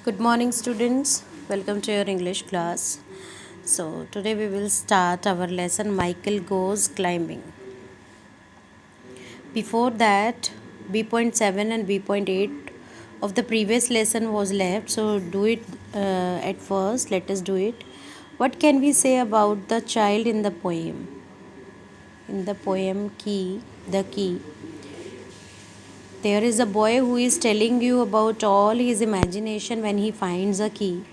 Good morning, students. Welcome to your English class. So, today we will start our lesson Michael Goes Climbing. Before that, B.7 and B.8 of the previous lesson was left. So, do it at first. Let us do it. What can we say about the child in the poem? In the poem Key, the Key. There is a boy who is telling you about all his imagination when he finds a key.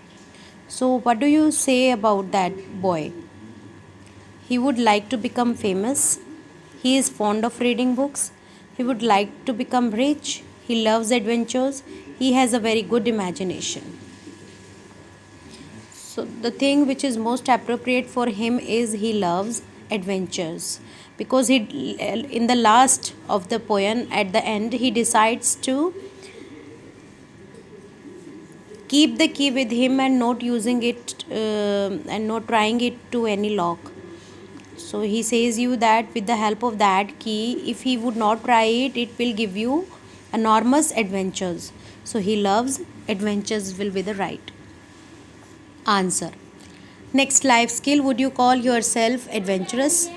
So, what do you say about that boy? He would like to become famous. He is fond of reading books. He would like to become rich. He loves adventures. He has a very good imagination. So, the thing which is most appropriate for him is he loves adventures because in the last of the poem at the end he decides to keep the key with him and not using it and not trying it to any lock. So he says you that with the help of that key, if he would not try it, it will give you enormous adventures. So he loves adventures will be the right answer. Next life skill, would you call yourself adventurous?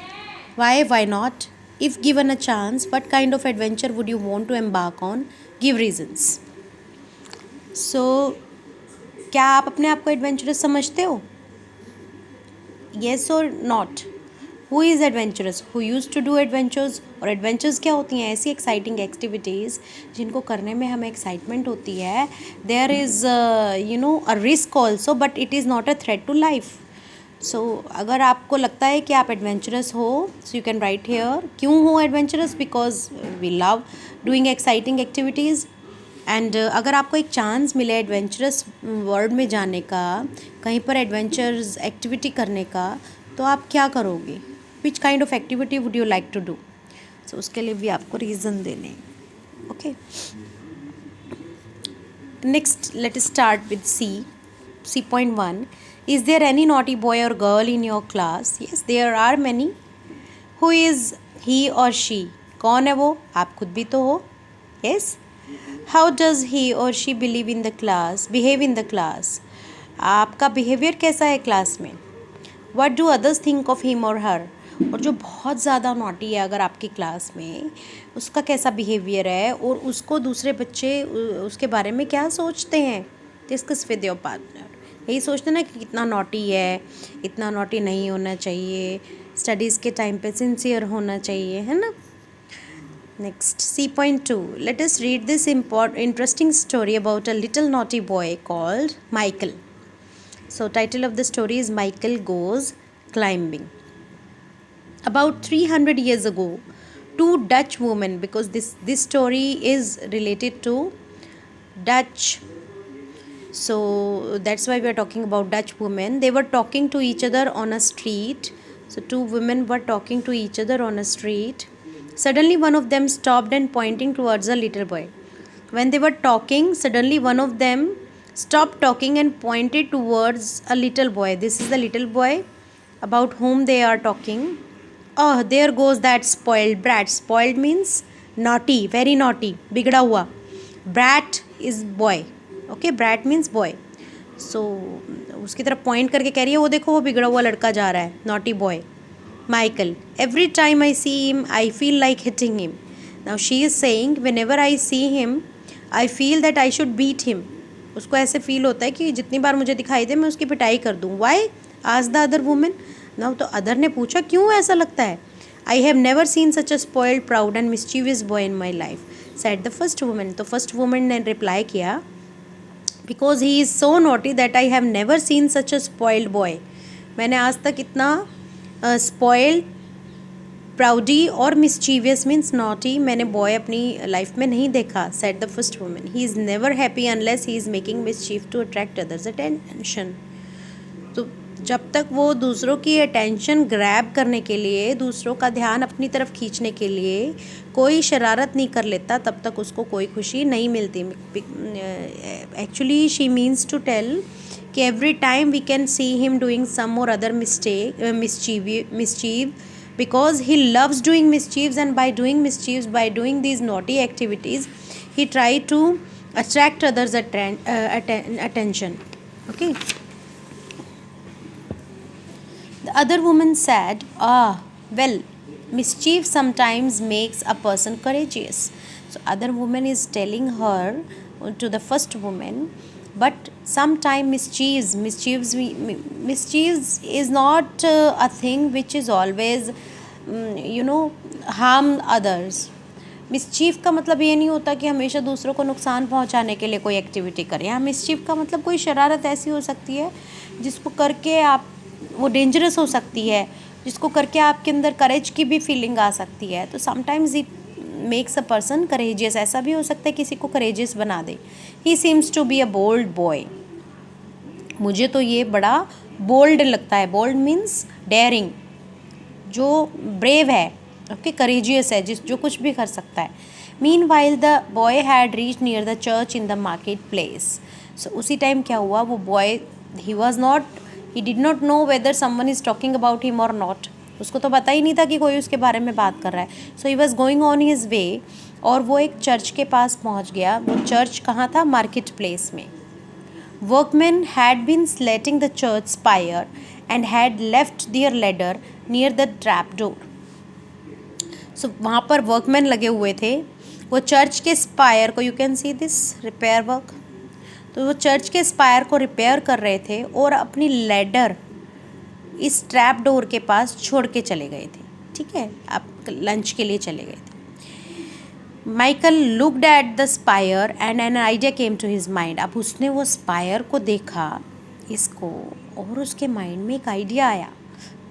Why not? If given a chance, what kind of adventure would you want to embark on? Give reasons. So क्या आप अपने आप को adventurous समझते हो? Yes और not. Who is adventurous? Who use to do adventures. और adventures क्या होती हैं? ऐसी एक्साइटिंग एक्टिविटीज़ जिनको करने में हमें एक्साइटमेंट होती है. There is a risk also but it is not a threat to life. So अगर आपको लगता है कि आप एडवेंचरस हो, so you can write here. क्यों हो adventurous? Because we love doing exciting activities. And अगर आपको एक चांस मिले एडवेंचरस वर्ल्ड में जाने का, कहीं पर एडवेंचर्स एक्टिविटी करने का, तो आप क्या करोगे? Which kind of activity would you like to do? So उसके लिए भी आपको रीज़न देने. Okay, next let start with C.1. Is there any naughty boy और girl in your class? Yes, there are many. Who is he और she? कौन है वो? आप खुद भी तो हो. येस. हाउ डज़ ही और she behave in the class? आपका बिहेवियर कैसा है क्लास में? What do others think of him और हर? और जो बहुत ज़्यादा नॉटी है अगर आपकी क्लास में, उसका कैसा बिहेवियर है और उसको दूसरे बच्चे उसके बारे में क्या सोचते हैं? Discuss with your partner. यही सोचते ना कि कितना नॉटी है, इतना नॉटी नहीं होना चाहिए, स्टडीज़ के टाइम पे सिंसियर होना चाहिए, है ना. Next, C.2. Let us read this interesting story about a little naughty boy called Michael. So, title of the story is Michael Goes Climbing. About 300 years ago, two Dutch women, because this story is related to Dutch, so that's why we are talking about Dutch women. They were talking to each other on a street. So, two women were talking to each other on a street. Suddenly one of them stopped and pointing towards a little boy. When they were talking, suddenly one of them stopped talking and pointed towards a little boy. This is the little boy about whom they are talking. Oh, there goes that spoiled brat. Spoiled means naughty, very naughty, बिगड़ा हुआ. Brat is boy. Okay, brat means boy. So उसकी तरफ point करके कह रही है, वो देखो वो बिगड़ा हुआ लड़का जा रहा है, naughty boy. Michael, every time I see him, I feel like hitting him. Now she is saying, whenever I see him, I feel that I should beat him. उसको ऐसे फील होता है कि जितनी बार मुझे दिखाई दे मैं उसकी पिटाई कर दूँ. Why? Asked the other woman. Now तो अदर ने पूछा क्यों ऐसा लगता है? I have never seen such a spoiled, proud and mischievous boy in my life, said the first woman. तो first woman ने reply किया, because he is so naughty that I have never seen such a spoiled boy. मैंने आज तक इतना spoiled, proudy और mischievous means naughty मैंने boy अपनी लाइफ में नहीं देखा, said the first woman. He is never happy unless he is making mischief to attract others attention. तो जब तक वो दूसरों की अटेंशन ग्रैब करने के लिए, दूसरों का ध्यान अपनी तरफ खींचने के लिए कोई शरारत नहीं कर लेता, तब तक उसको कोई खुशी नहीं मिलती. Actually she means to tell कि every time we can see him doing some or other mischief, because he loves doing mischiefs, and by doing mischiefs, by doing these naughty activities, he try to attract others' attention. Okay. The other woman said, "Ah, well, mischief sometimes makes a person courageous." So, other woman is telling her to the first woman, but sometimes mischiefs is not a thing which is always, harm others. Mischief का मतलब ये नहीं होता कि हमेशा दूसरों को नुकसान पहुंचाने के लिए कोई एक्टिविटी करें। यहाँ मिसचीफ का मतलब कोई शरारत ऐसी हो सकती है जिसको करके आप, वो डेंजरस हो सकती है, जिसको करके आपके अंदर करेज की भी फीलिंग आ सकती है। तो sometimes it makes a person courageous, ऐसा भी हो सकता है किसी को करेजियस बना दे। He seems to be a bold boy. मुझे तो ये बड़ा बोल्ड लगता है। बोल्ड मीन्स डेयरिंग, जो ब्रेव है, ओके, करेजियस है, जो कुछ भी कर सकता है। Mean while the boy had reach near the church in the market place. So उसी टाइम क्या हुआ, वो boy, he did not know whether someone is talking about him और नॉट। उसको तो पता ही नहीं था कि कोई उसके बारे में बात कर रहा है। So he was going on his way, और वो एक चर्च के पास पहुंच गया। वो चर्च कहाँ था? मार्केट प्लेस में। Workman had been slating the church spire and had left their ladder near the trap door. So वहाँ पर वर्कमैन लगे हुए थे। वो चर्च के स्पायर को, you can see this repair work, तो वो चर्च के स्पायर को रिपेयर कर रहे थे और अपनी लेडर इस ट्रैप डोर के पास छोड़ के चले गए थे। ठीक है, आप लंच के लिए चले गए थे। Michael looked at the spire and an idea came to his mind. अब उसने वो स्पायर को देखा, इसको, और उसके माइंड में एक आइडिया आया।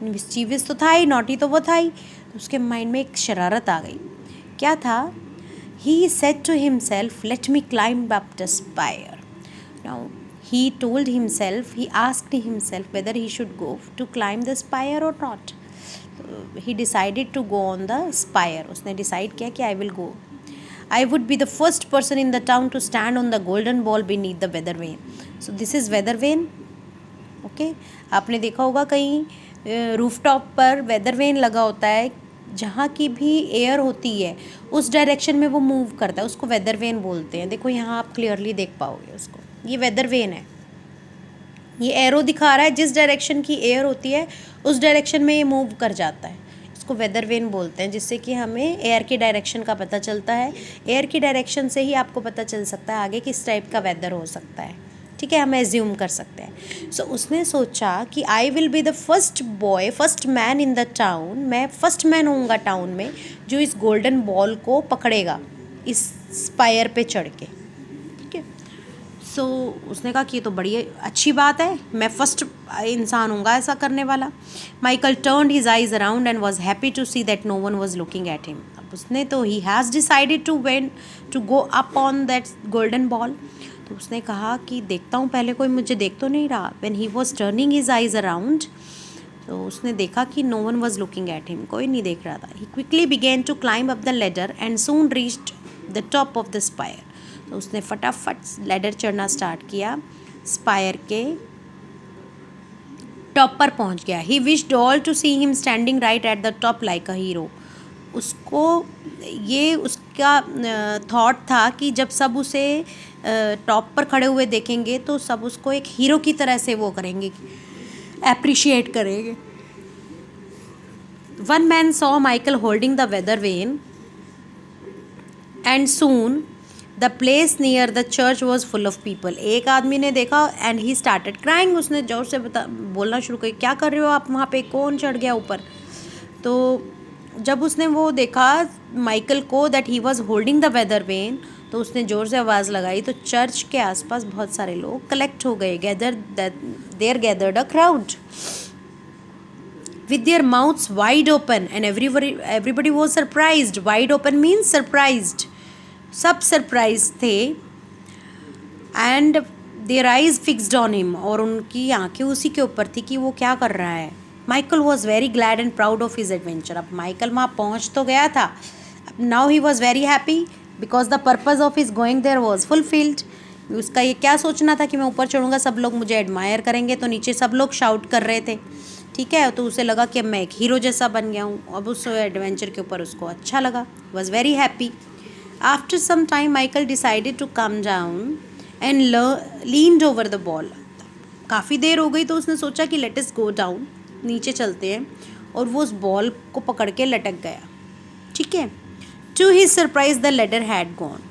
मिस्चीवियस तो था ही, नॉटी तो वो था ही, तो उसके माइंड में एक शरारत आ गई। क्या था? He said to himself, let me climb up the spire. Now he told himself, he asked himself whether he should go to climb the spire or not. He decided to go on the spire. उसने decide किया कि I will go. I would be the first person in the town to stand on the golden ball beneath the weather vane. So this is weather vane. Okay, आपने देखा होगा कहीं rooftop पर weather when लगा होता है, जहाँ की भी एयर होती है उस डायरेक्शन में वो मूव करता है, उसको वेदर वेन बोलते हैं। देखो यहाँ आप क्लियरली देख पाओगे उसको, ये वेदर वेन है। ये एरो दिखा रहा है, जिस डायरेक्शन की एयर होती है उस डायरेक्शन में ये मूव कर जाता है, इसको वेदर वेन बोलते हैं, जिससे कि हमें एयर की डायरेक्शन का पता चलता है। एयर की डायरेक्शन से ही आपको पता चल सकता है आगे किस टाइप का वेदर हो सकता है। ठीक है, हम एज्यूम कर सकते हैं। सो उसने सोचा कि I will be the first boy, first man in the town, मैं फर्स्ट मैन होऊंगा टाउन में जो इस गोल्डन बॉल को पकड़ेगा इस स्पायर पे चढ़ के। ठीक है, सो उसने कहा कि ये तो बड़ी अच्छी बात है, मैं फर्स्ट इंसान होऊंगा ऐसा करने वाला। Michael turned his eyes around and was happy to see that no one was looking at him. अब उसने तो he has decided to go up on that golden ball. तो उसने कहा कि देखता हूँ पहले, कोई मुझे देख तो नहीं रहा। When he was turning his eyes around, तो उसने देखा कि no one was looking at him, कोई नहीं देख रहा था। He quickly began to climb up the ladder and soon reached the top of the spire. तो उसने फटाफट लेडर चढ़ना स्टार्ट किया, स्पायर के टॉप पर पहुंच गया। He wished all to see him standing right at the top like a hero. उसको ये उसका थॉट था कि जब सब उसे टॉप पर खड़े हुए देखेंगे तो सब उसको एक हीरो की तरह से वो करेंगे, एप्रिशिएट करेंगे। One man saw Michael holding the weather vane and soon the place near the church was full of people. एक आदमी ने देखा एंड ही स्टार्टेड क्राइंग। उसने जोर से बोलना शुरू किया, क्या कर रहे हो आप वहाँ पे, कौन चढ़ गया ऊपर? तो जब उसने वो देखा माइकल को that he was holding the weather vane, तो उसने ज़ोर से आवाज़ लगाई। तो चर्च के आसपास बहुत सारे लोग कलेक्ट हो गए। There gathered a crowd with their mouths wide open and everybody was surprised. Wide open means surprised. सब surprised थे and their eyes fixed on him, और उनकी आंखें उसी के ऊपर थी कि वो क्या कर रहा है। Michael was very glad and proud of his adventure. अब माइकल वहाँ पहुँच तो गया था, now he was very happy because the purpose of his going there was fulfilled. उसका ये क्या सोचना था कि मैं ऊपर चढ़ूँगा, सब लोग मुझे एडमायर करेंगे, तो नीचे सब लोग शाउट कर रहे थे। ठीक है, तो उसे लगा कि अब मैं एक हीरो जैसा बन गया हूँ। अब उस एडवेंचर के ऊपर उसको अच्छा लगा, was very happy. After some time, Michael decided to come down and leaned over the ball. काफ़ी देर हो गई तो उसने सोचा कि let us go down, नीचे चलते हैं, और वो उस बॉल को पकड़ के लटक गया. ठीक है. To his surprise, the ladder had gone.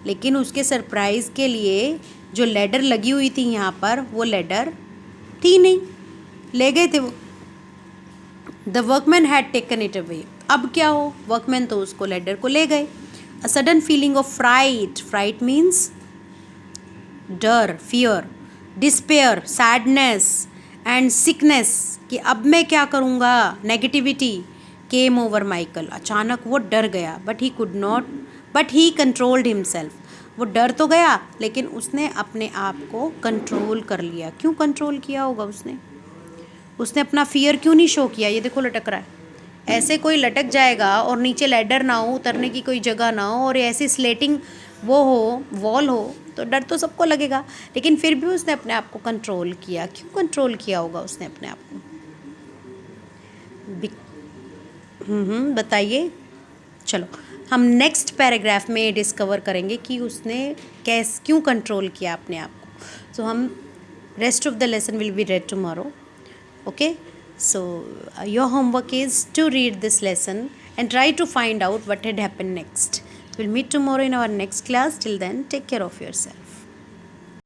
लेकिन उसके सरप्राइज़ के लिए जो लैडर लगी हुई थी यहाँ पर, वो लैडर थी नहीं, ले गए थे वो. The workman had taken it away. अब क्या हो, वर्कमैन तो उसको लैडर को ले गए. A sudden feeling of fright. Fright means डर, fear, despair, sadness and sickness, कि अब मैं क्या करूँगा, नेगेटिविटी केम ओवर माइकल. अचानक वो डर गया. But he controlled himself. वो डर तो गया लेकिन उसने अपने आप को कंट्रोल कर लिया. क्यों कंट्रोल किया होगा उसने अपना फियर क्यों नहीं शो किया. ये देखो लटक रहा है. ऐसे कोई लटक जाएगा और नीचे लैडर ना हो, उतरने की कोई जगह ना हो, और ऐसी स्लेटिंग वो हो, वॉल हो, तो डर तो सबको लगेगा. लेकिन फिर भी उसने अपने आप को कंट्रोल किया. क्यों कंट्रोल किया होगा उसने अपने आप को, बताइए. चलो हम नेक्स्ट पैराग्राफ में डिस्कवर करेंगे कि उसने क्यों कंट्रोल किया अपने आप को. सो हम rest of the lesson will be red tomorrow. Okay, so your homework is to read this lesson and try to find out what had happened next. We'll meet tomorrow in our next class. Till then, take care of yourself.